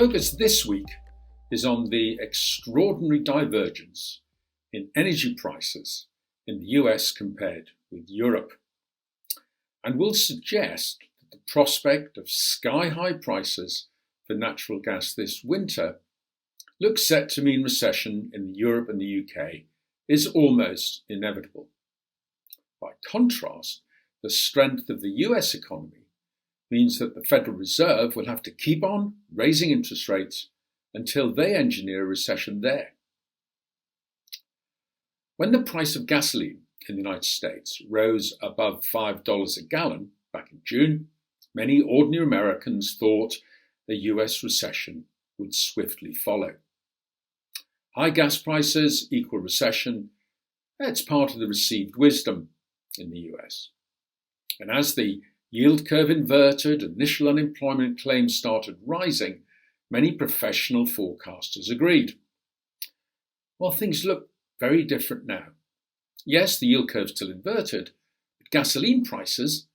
focus this week is on the extraordinary divergence in energy prices in the US compared with Europe. And we'll suggest that the prospect of sky-high prices for natural gas this winter looks set to mean recession in Europe and the UK is almost inevitable. By contrast, the strength of the US economy means that the Federal Reserve will have to keep on raising interest rates until they engineer a recession there. When the price of gasoline in the United States rose above $5 a gallon back in June, many ordinary Americans thought a US recession would swiftly follow. High gas prices equal recession. It's part of the received wisdom in the US. And as the yield curve inverted, initial unemployment claims started rising, many professional forecasters agreed. Well, things look very different now. Yes, the yield curve is still inverted, but gasoline prices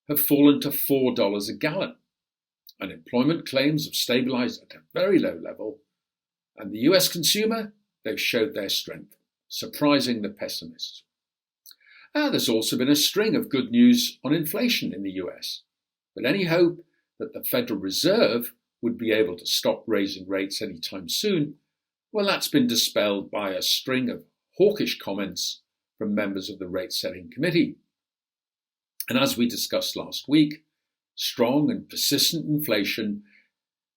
have fallen to $4 a gallon. Unemployment claims have stabilized at a very low level, and the US consumer, they've showed their strength, surprising the pessimists. There's also been a string of good news on inflation in the US, but any hope that the Federal Reserve would be able to stop raising rates anytime soon, well, that's been dispelled by a string of hawkish comments from members of the rate-setting committee. And as we discussed last week, strong and persistent inflation,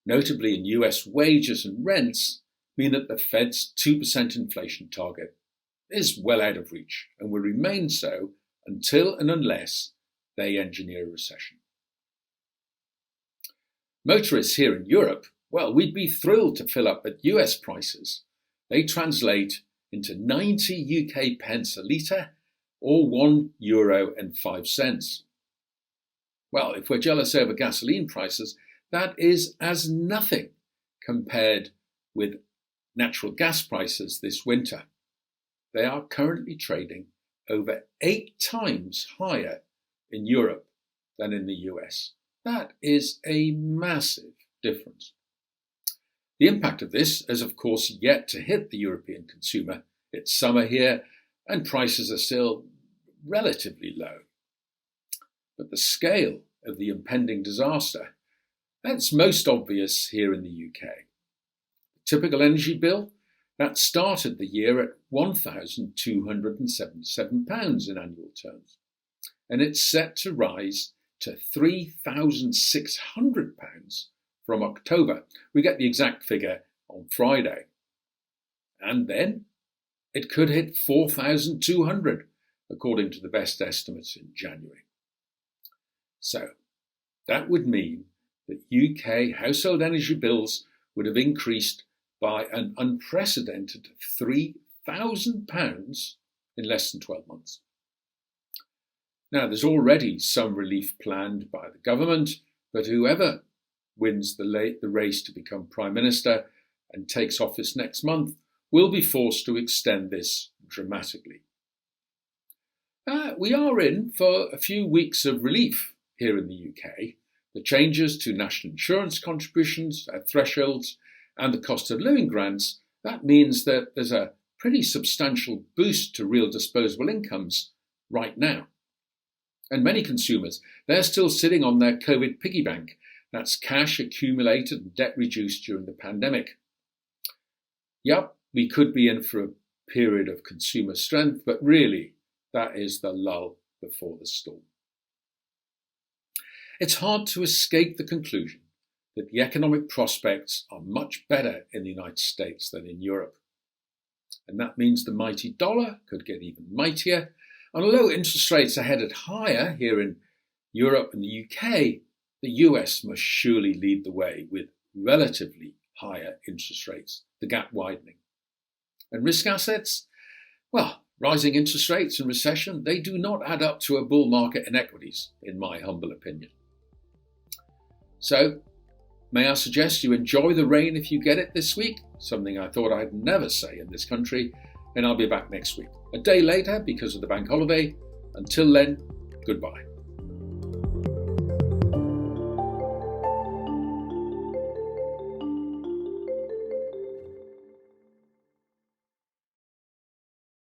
notably in US wages and rents, mean that the Fed's 2% inflation target is well out of reach and will remain so until and unless they engineer a recession. Motorists here in Europe, well, we'd be thrilled to fill up at US prices. They translate into 90 UK pence a litre or €1.05. Well, if we're jealous over gasoline prices, that is as nothing compared with natural gas prices this winter. They are currently trading over 8 times higher in Europe than in the US. That is a massive difference. The impact of this is, of course, yet to hit the European consumer. It's summer here, and prices are still relatively low. But the scale of the impending disaster, that's most obvious here in the UK. The typical energy bill, that started the year at £1,277 in annual terms, and it's set to rise to £3,600 from October. We get the exact figure on Friday. And then it could hit $4,200, according to the best estimates in January. So that would mean that UK household energy bills would have increased by an unprecedented £3,000 in less than 12 months. Now, there's already some relief planned by the government, but whoever wins the race to become Prime Minister and takes office next month will be forced to extend this dramatically. We are in for a few weeks of relief here in the UK. The changes to national insurance contributions, thresholds, and the cost of living grants, that means that there's a pretty substantial boost to real disposable incomes right now. And many consumers, they're still sitting on their COVID piggy bank. That's cash accumulated and debt reduced during the pandemic. Yep, we could be in for a period of consumer strength, but really, that is the lull before the storm. It's hard to escape the conclusion that the economic prospects are much better in the United States than in Europe. And that means the mighty dollar could get even mightier. And although interest rates are headed higher here in Europe and the UK, the US must surely lead the way with relatively higher interest rates, the gap widening. And risk assets? Well, rising interest rates and recession, they do not add up to a bull market in equities, in my humble opinion. So, may I suggest you enjoy the rain if you get it this week, something I thought I'd never say in this country, and I'll be back next week. A day later because of the bank holiday. Until then, goodbye.